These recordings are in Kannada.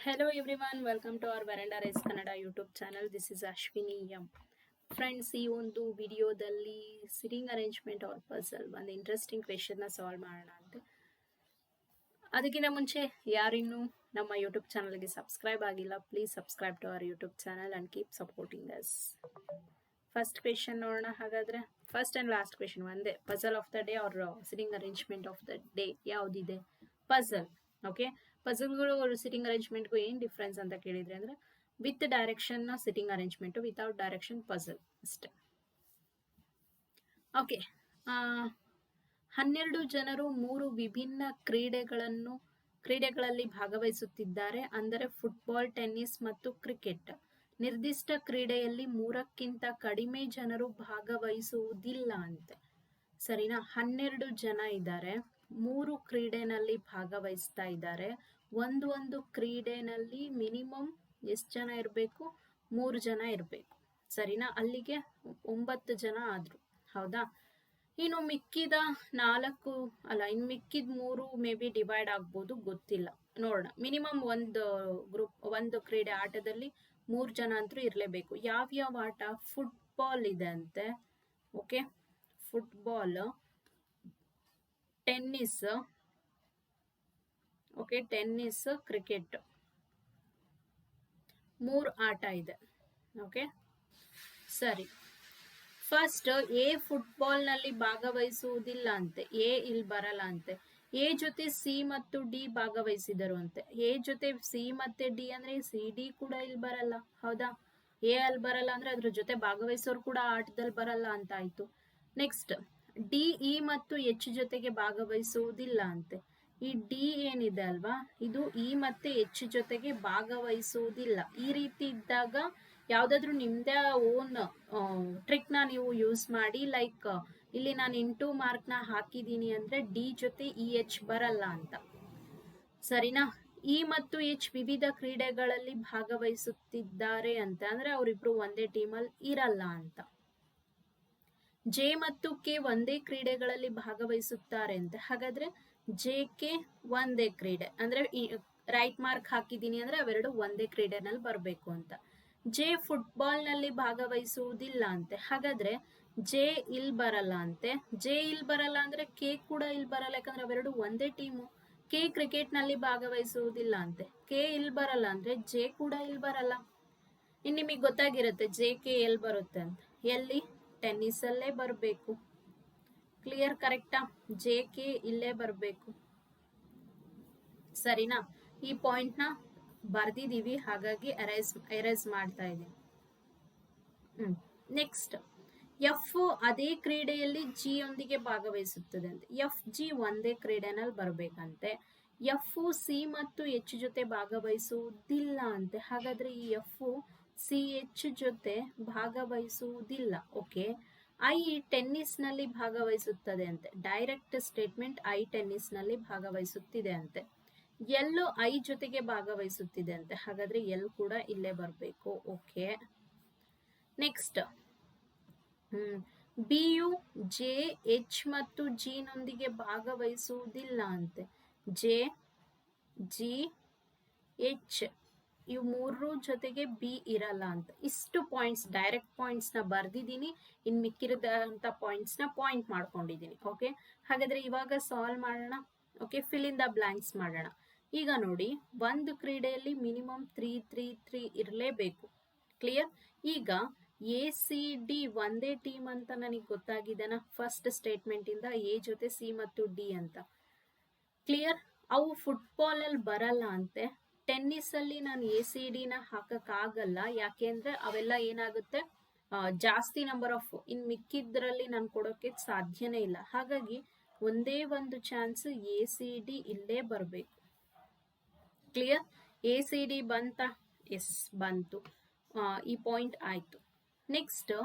Hello everyone, welcome to our Veranda Race Kannada YouTube channel. This is Ashwini M. Friends, ಈ ಒಂದು ವಿಡಿಯೋದಲ್ಲಿ ಸಿಟಿಂಗ್ ಅರೇಂಜ್ಮೆಂಟ್ ಆರ್ ಪಜಲ್ ಒಂದು ಇಂಟ್ರೆಸ್ಟಿಂಗ್ ಕ್ವೆಶನ್ನ ಸಾಲ್ವ್ ಮಾಡೋಣ ಅಂತೆ. ಅದಕ್ಕಿಂತ ಮುಂಚೆ ಯಾರಿನ್ನೂ ನಮ್ಮ ಯೂಟ್ಯೂಬ್ ಚಾನಲ್ಗೆ ಸಬ್ಸ್ಕ್ರೈಬ್ ಆಗಿಲ್ಲ, please subscribe to our YouTube channel and keep supporting us. First question ನೋಡೋಣ. ಹಾಗಾದರೆ ಫಸ್ಟ್ ಆ್ಯಂಡ್ ಲಾಸ್ಟ್ ಕ್ವೆಶನ್ ಒಂದೇ, puzzle of the day or sitting arrangement of the day ಯಾವುದಿದೆ? ಪಜಲ್. ಓಕೆ, ಪಜಲ್ಗಳು ಸಿಟಿಂಗ್ ಅರೇಂಜ್ಮೆಂಟ್ಗೂ ಏನು ಡಿಫ್ರೆನ್ಸ್ ಅಂತ ಕೇಳಿದ್ರೆ ಅಂದರೆ with direction sitting arrangement, without direction puzzle ಅಷ್ಟೇ. ಓಕೆ, 12 ಜನರು 3 ವಿಭಿನ್ನ ಕ್ರೀಡೆಗಳಲ್ಲಿ ಭಾಗವಹಿಸುತ್ತಿದ್ದಾರೆ. ಅಂದರೆ ಫುಟ್ಬಾಲ್, ಟೆನ್ನಿಸ್ ಮತ್ತು ಕ್ರಿಕೆಟ್. ನಿರ್ದಿಷ್ಟ ಕ್ರೀಡೆಯಲ್ಲಿ 3ಕ್ಕಿಂತ ಕಡಿಮೆ ಜನರು ಭಾಗವಹಿಸುವುದಿಲ್ಲ ಅಂತೆ. ಸರಿನಾ? 12 ಜನ ಇದ್ದಾರೆ, 3 ಕ್ರೀಡೆನಲ್ಲಿ ಭಾಗವಹಿಸ್ತಾ ಇದ್ದಾರೆ. ಒಂದು ಕ್ರೀಡೆನಲ್ಲಿ ಮಿನಿಮಮ್ ಎಷ್ಟು ಜನ ಇರಬೇಕು? 3 ಜನ ಇರಬೇಕು. ಸರಿನಾ? ಅಲ್ಲಿಗೆ 9 ಜನ ಆದ್ರು. ಹೌದಾ? ಇನ್ನು ಮಿಕ್ಕಿದ 4 ಅಲ್ಲ, ಇನ್ನು ಮಿಕ್ಕಿದ 3 ಮೇ ಬಿ ಡಿವೈಡ್ ಆಗ್ಬೋದು, ಗೊತ್ತಿಲ್ಲ, ನೋಡೋಣ. ಮಿನಿಮಮ್ ಒಂದು ಕ್ರೀಡೆ ಆಟದಲ್ಲಿ 3 ಜನ ಅಂತೂ ಇರಲೇಬೇಕು. ಯಾವ್ಯಾವ ಆಟ? ಫುಟ್ಬಾಲ್ ಇದೆ ಅಂತೆ. Okay, football, tennis, okay, tennis, cricket, 3 ಆಟ ಇದೆ. ಓಕೆ, ಸರಿ. ಫಸ್ಟ್ ಎ ಫುಟ್ಬಾಲ್ನಲ್ಲಿ ಭಾಗವಹಿಸುವುದಿಲ್ಲ ಅಂತೆ. ಎ ಇಲ್ಲಿ ಬರಲ್ಲ ಅಂತೆ. ಎ ಜೊತೆ ಸಿ ಮತ್ತು ಡಿ ಭಾಗವಹಿಸಿದರು ಅಂತೆ. ಎ ಜೊತೆ ಸಿ ಮತ್ತೆ ಡಿ ಅಂದ್ರೆ ಸಿ ಡಿ ಕೂಡ ಇಲ್ಲಿ ಬರಲ್ಲ. ಹೌದಾ? ಎ ಅಲ್ಲಿ ಬರಲ್ಲ ಅಂದ್ರೆ ಅದ್ರ ಜೊತೆ ಭಾಗವಹಿಸೋರು ಕೂಡ ಆಟದಲ್ಲಿ ಬರಲ್ಲ ಅಂತ ಆಯ್ತು. ನೆಕ್ಸ್ಟ್, ಡಿ ಇ ಮತ್ತು ಎಚ್ ಜೊತೆಗೆ ಭಾಗವಹಿಸುವುದಿಲ್ಲ ಅಂತೆ. ಈ ಡಿ ಏನಿದೆ ಅಲ್ವಾ, ಇದು ಇ ಮತ್ತೆ ಎಚ್ ಜೊತೆಗೆ ಭಾಗವಹಿಸುವುದಿಲ್ಲ. ಈ ರೀತಿ ಇದ್ದಾಗ ಯಾವುದಾದ್ರೂ ನಿಮ್ಮದೇ ಓನ್ ಟ್ರಿಕ್ನ ನೀವು ಯೂಸ್ ಮಾಡಿ, ಲೈಕ್ ಇಲ್ಲಿ ನಾನು ಇಂಟು ಮಾರ್ಕ್ನ ಹಾಕಿದ್ದೀನಿ ಅಂದರೆ ಡಿ ಜೊತೆ ಇ ಎಚ್ ಬರಲ್ಲ ಅಂತ. ಸರಿನಾ? ಇ ಮತ್ತು ಎಚ್ ವಿವಿಧ ಕ್ರೀಡೆಗಳಲ್ಲಿ ಭಾಗವಹಿಸುತ್ತಿದ್ದಾರೆ ಅಂತ ಅಂದರೆ ಅವರಿಬ್ರು ಒಂದೇ ಟೀಮಲ್ಲಿ ಇರಲ್ಲ ಅಂತ. ಜೆ ಮತ್ತು ಕೆ ಒಂದೇ ಕ್ರೀಡೆಗಳಲ್ಲಿ ಭಾಗವಹಿಸುತ್ತಾರೆ ಅಂತ. ಹಾಗಾದ್ರೆ ಜೆ ಕೆ ಒಂದೇ ಕ್ರೀಡೆ ಅಂದ್ರೆ ರೈಟ್ ಮಾರ್ಕ್ ಹಾಕಿದ್ದೀನಿ ಅಂದ್ರೆ ಅವೆರಡು ಒಂದೇ ಕ್ರೀಡೆನಲ್ಲಿ ಬರಬೇಕು ಅಂತ. ಜೆ ಫುಟ್ಬಾಲ್ನಲ್ಲಿ ಭಾಗವಹಿಸುವುದಿಲ್ಲ ಅಂತೆ. ಹಾಗಾದ್ರೆ ಜೆ ಇಲ್ಲಿ ಬರಲ್ಲ ಅಂತೆ. ಜೆ ಇಲ್ಲಿ ಬರಲ್ಲ ಅಂದ್ರೆ ಕೆ ಕೂಡ ಇಲ್ಲಿ ಬರಲ್ಲ, ಯಾಕಂದ್ರೆ ಅವೆರಡು ಒಂದೇ ಟೀಮು. ಕೆ ಕ್ರಿಕೆಟ್ನಲ್ಲಿ ಭಾಗವಹಿಸುವುದಿಲ್ಲ ಅಂತೆ. ಕೆ ಇಲ್ಲಿ ಬರಲ್ಲ ಅಂದ್ರೆ ಜೆ ಕೂಡ ಇಲ್ಲಿ ಬರಲ್ಲ. ಇನ್ನು ನಿಮಗೆ ಗೊತ್ತಾಗಿರುತ್ತೆ ಜೆ ಕೆ ಎಲ್ಲಿ ಬರುತ್ತೆ ಅಂತ. ಎಲ್ಲಿ? ಟೆನ್ನಿಸಲ್ಲೇ ಬರಬೇಕು. ಕ್ಲಿಯರ್? ಕರೆಕ್ಟಾ? ಜೆ ಕೆ ಇಲ್ಲೇ ಬರಬೇಕು. ಸರಿನಾ? ಈ ಪಾಯಿಂಟ್ನ ಬರ್ದಿದೀವಿ, ಹಾಗಾಗಿ ಎರೇಸ್ ಮಾಡ್ತಾ ಇದ್ದೀನಿ. ನೆಕ್ಸ್ಟ್, ಎಫ್ ಅದೇ ಕ್ರೀಡೆಯಲ್ಲಿ ಜಿ ಯೊಂದಿಗೆ ಭಾಗವಹಿಸುತ್ತದೆ ಅಂತ. ಎಫ್ ಜಿ ಒಂದೇ ಕ್ರೀಡೆನಲ್ಲಿ ಬರಬೇಕಂತೆ. ಎಫ್ ಸಿ ಮತ್ತು ಎಚ್ ಜೊತೆ ಭಾಗವಹಿಸುವುದಿಲ್ಲ ಅಂತೆ. ಹಾಗಾದ್ರೆ ಈ ಎಫ್ ಸಿ ಎಚ್ ಜೊತೆ ಭಾಗವಹಿಸುವುದಿಲ್ಲ. ಓಕೆ, ಐ ಟೆನ್ನಿಸ್ನಲ್ಲಿ ಭಾಗವಹಿಸುತ್ತದೆ ಅಂತೆ. ಡೈರೆಕ್ಟ್ ಸ್ಟೇಟ್ಮೆಂಟ್, ಐ ಟೆನ್ನಿಸ್ನಲ್ಲಿ ಭಾಗವಹಿಸುತ್ತಿದೆ ಅಂತೆ. ಎಲ್ಲೋ ಐ ಜೊತೆಗೆ ಭಾಗವಹಿಸುತ್ತಿದೆ ಅಂತೆ. ಹಾಗಾದ್ರೆ ಎಲ್ ಕೂಡ ಇಲ್ಲೇ ಬರಬೇಕು. Okay, next, B U J H ಮತ್ತು ಜಿ ನೊಂದಿಗೆ ಭಾಗವಹಿಸುವುದಿಲ್ಲ ಅಂತೆ. ಜೆ, ಜಿ, ಎಚ್ ಇವು 3 ಜೊತೆಗೆ ಬಿ ಇರಲ್ಲ ಅಂತ. ಇಷ್ಟು ಪಾಯಿಂಟ್ಸ್, ಡೈರೆಕ್ಟ್ ಪಾಯಿಂಟ್ಸ್ನ ಬರ್ದಿದ್ದೀನಿ. ಇನ್ನು ಮಿಕ್ಕಿರೋದಂಥ ಪಾಯಿಂಟ್ಸ್ನ ಪಾಯಿಂಟ್ ಮಾಡ್ಕೊಂಡಿದ್ದೀನಿ. ಓಕೆ, ಹಾಗಾದ್ರೆ ಇವಾಗ ಸಾಲ್ವ್ ಮಾಡೋಣ. Okay, fill in the blanks ಮಾಡೋಣ. ಈಗ ನೋಡಿ, ಒಂದು ಕ್ರೀಡೆಯಲ್ಲಿ ಮಿನಿಮಮ್ 3 ಇರಲೇಬೇಕು. ಕ್ಲಿಯರ್? ಈಗ ಎ ಸಿ ಡಿ ಒಂದೇ ಟೀಮ್ ಅಂತ ನನಗೆ ಗೊತ್ತಾಗಿದೆನಾ ಫಸ್ಟ್ ಸ್ಟೇಟ್ಮೆಂಟ್ ಇಂದ, ಎ ಜೊತೆ ಸಿ ಮತ್ತು ಡಿ ಅಂತ. ಕ್ಲಿಯರ್? ಅವು ಫುಟ್ಬಾಲಲ್ಲಿ ಬರಲ್ಲ ಅಂತೆ. ಟೆನ್ನಿಸಲ್ಲಿ ನಾನು ಎ ಸಿ ಡಿನ ಹಾಕಕ್ಕಾಗಲ್ಲ, ಯಾಕೆಂದ್ರೆ ಅವೆಲ್ಲ ಏನಾಗುತ್ತೆ, ಜಾಸ್ತಿ ನಂಬರ್ ಆಫ್, ಇನ್ನು ಮಿಕ್ಕಿದ್ರಲ್ಲಿ ನಾನು ಕೊಡೋಕೆ ಸಾಧ್ಯನೇ ಇಲ್ಲ. ಹಾಗಾಗಿ ಒಂದೇ ಒಂದು ಚಾನ್ಸ್, ಎ ಸಿ ಡಿ ಇಲ್ಲೇ ಬರಬೇಕು. ಕ್ಲಿಯರ್? ಎ ಸಿ ಡಿ ಬಂತಾ? ಎಸ್, ಬಂತು. ಈ ಪಾಯಿಂಟ್ ಆಯಿತು. ನೆಕ್ಸ್ಟ್,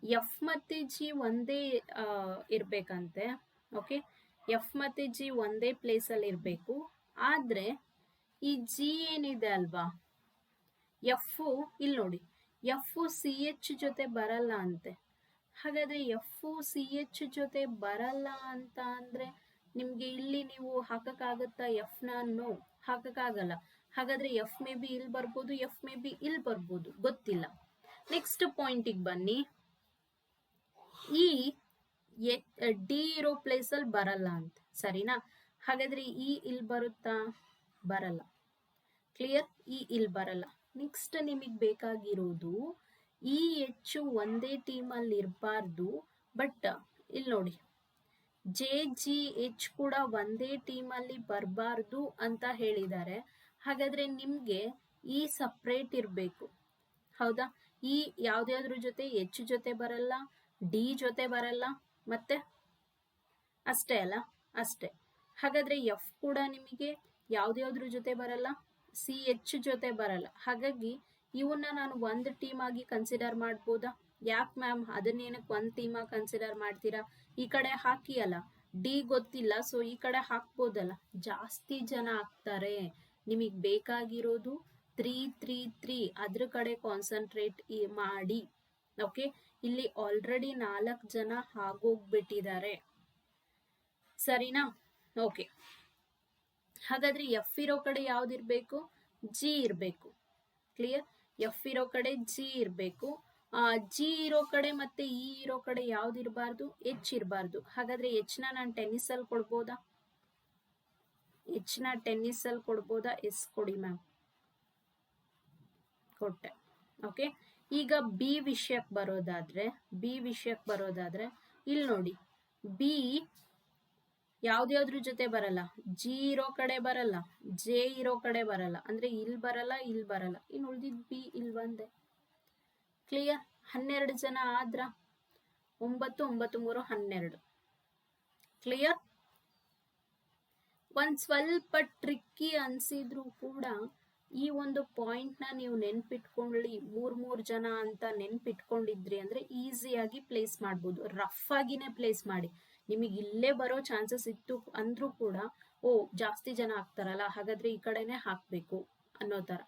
ಎಫ್ ಮತ್ತು ಜಿ ಒಂದೇ ಇರಬೇಕಂತೆ. ಓಕೆ, ಎಫ್ ಮತ್ತು ಜಿ ಒಂದೇ ಪ್ಲೇಸಲ್ಲಿ ಇರಬೇಕು. ಆದರೆ ಈ ಜಿ ಏನಿದೆ ಅಲ್ವಾ, ಎಫ್ ಇಲ್ಲಿ ನೋಡಿ, ಎಫ್ ಸಿ ಎಚ್ ಜೊತೆ ಬರಲ್ಲ ಅಂತೆ. ಹಾಗಾದರೆ ಎಫ್ ಸಿ ಎಚ್ ಜೊತೆ ಬರಲ್ಲ ಅಂತ ಅಂದರೆ ನಿಮಗೆ ಇಲ್ಲಿ ನೀವು ಹಾಕಕ್ಕಾಗತ್ತಾ? ಎಫ್ನ ನೋ, ಹಾಕಕ್ಕಾಗಲ್ಲ. ಹಾಗಾದ್ರೆ ಎಫ್ ಮೇ ಬಿ ಇಲ್ಲಿ ಬರ್ಬೋದು, ಎಫ್ ಮೇ ಬಿ ಇಲ್ಲಿ ಬರ್ಬೋದು, ಗೊತ್ತಿಲ್ಲ. ನೆಕ್ಸ್ಟ್ ಪಾಯಿಂಟಿಗೆ ಬನ್ನಿ. ಈ ಡಿ ಇರೋ ಪ್ಲೇಸ್ ಅಲ್ಲಿ ಬರಲ್ಲ ಅಂತ, ಸರಿನಾ? ಹಾಗಾದ್ರೆ ಈ ಇಲ್ಲಿ ಬರುತ್ತಾ? ಬರಲ್ಲ. ಕ್ಲಿಯರ್? ಈ ಇಲ್ಲಿ ಬರಲ್ಲ. ನೆಕ್ಸ್ಟ್ ನಿಮಗೆ ಬೇಕಾಗಿರೋದು ಈ ಹೆಚ್ಚು ಒಂದೇ ಟೀಮ್ ಅಲ್ಲಿ ಇರಬಾರ್ದು, ಬಟ್ ಇಲ್ಲಿ ನೋಡಿ ಜೆ ಜಿ ಎಚ್ ಕೂಡ ಒಂದೇ ಟೀಮ್ ಅಲ್ಲಿ ಬರಬಾರ್ದು ಅಂತ ಹೇಳಿದ್ದಾರೆ. ಹಾಗಾದ್ರೆ ನಿಮ್ಗೆ ಈ ಸಪ್ರೇಟ್ ಇರಬೇಕು, ಹೌದಾ? ಈ ಯಾವ್ದಾದ್ರ ಜೊತೆ ಎಚ್ ಜೊತೆ ಬರಲ್ಲ, ಡಿ ಜೊತೆ ಬರಲ್ಲ, ಮತ್ತೆ ಅಷ್ಟೇ ಅಲ್ಲ, ಅಷ್ಟೇ. ಹಾಗಾದ್ರೆ ಎಫ್ ಕೂಡ ನಿಮಗೆ ಯಾವ್ದಾದ್ರ ಜೊತೆ ಬರಲ್ಲ, ಸಿ ಎಚ್ ಜೊತೆ ಬರಲ್ಲ. ಹಾಗಾಗಿ ಇವನ್ನ ನಾನು ಒಂದು ಟೀಮ್ ಆಗಿ ಕನ್ಸಿಡರ್ ಮಾಡ್ಬೋದಾ? ಯಾಕೆ ಮ್ಯಾಮ್ ಅದನ್ನೇನಕ್ಕೆ ಒಂದು ಟೀಮ್ ಆಗಿ ಕನ್ಸಿಡರ್ ಮಾಡ್ತೀರಾ? ಈ ಕಡೆ ಹಾಕಿ ಅಲ್ಲ, ಡಿ ಗೊತ್ತಿಲ್ಲ, ಸೊ ಈ ಕಡೆ ಹಾಕ್ಬೋದಲ್ಲ. ಜಾಸ್ತಿ ಜನ ಆಗ್ತಾರೆ, ನಿಮಗೆ ಬೇಕಾಗಿರೋದು 3-3-3, ಅದ್ರ ಕಡೆ ಕಾನ್ಸಂಟ್ರೇಟ್ ಮಾಡಿ. ಓಕೆ, ಇಲ್ಲಿ ಆಲ್ರೆಡಿ 4 ಜನ ಆಗೋಗ್ಬಿಟ್ಟಿದ್ದಾರೆ, ಸರಿನಾ? ಓಕೆ, ಹಾಗಾದ್ರೆ ಎಫ್ ಇರೋ ಕಡೆ ಯಾವ್ದಿರ್ಬೇಕು? ಜಿ ಇರಬೇಕು. ಕ್ಲಿಯರ್? ಎಫ್ ಇರೋ ಕಡೆ ಜಿ ಇರಬೇಕು. ಜಿ ಇರೋ ಕಡೆ ಮತ್ತೆ ಇ ಇರೋ ಕಡೆ ಯಾವ್ದಿರಬಾರ್ದು? ಎಚ್ ಇರಬಾರ್ದು. ಹಾಗಾದ್ರೆ ಎಚ್ ನ ನಾನು ಟೆನ್ನಿಸ್ ಅಲ್ಲಿ ಕೊಡ್ಬೋದಾ? ಎಚ್ ನ ಟೆನ್ನಿಸ್ ಅಲ್ಲಿ ಕೊಡ್ಬೋದಾ? ಎಸ್ ಕೊಡಿ ಮ್ಯಾಮ್, ಕೊಟ್ಟೆ. ಓಕೆ, ಈಗ ಬಿ ವಿಷಯಕ್ಕೆ ಬರೋದಾದ್ರೆ ಇಲ್ಲಿ ನೋಡಿ, ಬಿ ಯಾವ್ದಾದ್ರ ಜೊತೆ ಬರಲ್ಲ, ಜಿ ಇರೋ ಕಡೆ ಬರಲ್ಲ, ಜೆ ಇರೋ ಕಡೆ ಬರಲ್ಲ, ಅಂದ್ರೆ ಇಲ್ಲಿ ಬರಲ್ಲ, ಇಲ್ಲಿ ಬರಲ್ಲ. ಇನ್ನು ಉಳಿದಿದ್ ಬಿ ಇಲ್ಲಿ ಬಂದೆ. ಕ್ಲಿಯರ್? 12 ಜನ ಆದ್ರ 9 9 3 12. ಕ್ಲಿಯರ್? ಒಂದ್ ಸ್ವಲ್ಪ ಟ್ರಿಕ್ಕಿ ಅನ್ಸಿದ್ರು ಕೂಡ ಈ ಒಂದು ಪಾಯಿಂಟ್ ನ ನೀವು ನೆನ್ಪಿಟ್ಕೊಳ್ಳಿ. 3 ಜನ ಅಂತ ನೆನ್ಪಿಟ್ಕೊಂಡಿದ್ರಿ ಅಂದ್ರೆ ಈಸಿಯಾಗಿ ಪ್ಲೇಸ್ ಮಾಡ್ಬೋದು. ರಫ್ ಆಗಿನೇ ಪ್ಲೇಸ್ ಮಾಡಿ. ನಿಮಗೆ ಇಲ್ಲೇ ಬರೋ ಚಾನ್ಸಸ್ ಇತ್ತು ಅಂದ್ರೂ ಕೂಡ, ಓ ಜಾಸ್ತಿ ಜನ ಆಗ್ತಾರಲ್ಲ, ಹಾಗಾದ್ರೆ ಈ ಕಡೆನೆ ಹಾಕ್ಬೇಕು ಅನ್ನೋ ತರ.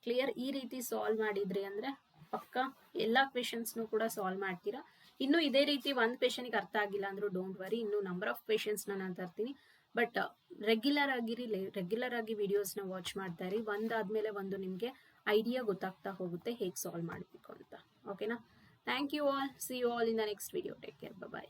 ಕ್ಲಿಯರ್? ಈ ರೀತಿ ಸಾಲ್ವ್ ಮಾಡಿದ್ರಿ ಅಂದ್ರೆ ಪಕ್ಕ ಎಲ್ಲಾ ಕ್ವೆಶನ್ಸ್ನು ಕೂಡ ಸಾಲ್ವ್ ಮಾಡ್ತೀರಾ. ಇನ್ನು ಇದೇ ರೀತಿ ಒಂದು ಕ್ವೆಶನ್ಗೆ ಅರ್ಥ ಆಗಿಲ್ಲ ಅಂದ್ರೂ ಡೋಂಟ್ ವರಿ, ಇನ್ನು ನಂಬರ್ ಆಫ್ ಕ್ವೆಶನ್ಸ್ ನಾನು ತರ್ತೀನಿ. ಬಟ್ ರೆಗ್ಯುಲರ್ ಆಗಿ ವಿಡಿಯೋಸ್ನ ವಾಚ್ ಮಾಡ್ತಾ ಇರಿ. ಒಂದಾದ್ಮೇಲೆ ಒಂದು ನಿಮಗೆ ಐಡಿಯಾ ಗೊತ್ತಾಗ್ತಾ ಹೋಗುತ್ತೆ ಹೇಗೆ ಸಾಲ್ವ್ ಮಾಡಬೇಕು ಅಂತ. ಓಕೆನಾ? Thank you all. See you all in the next video. Take care. Bye.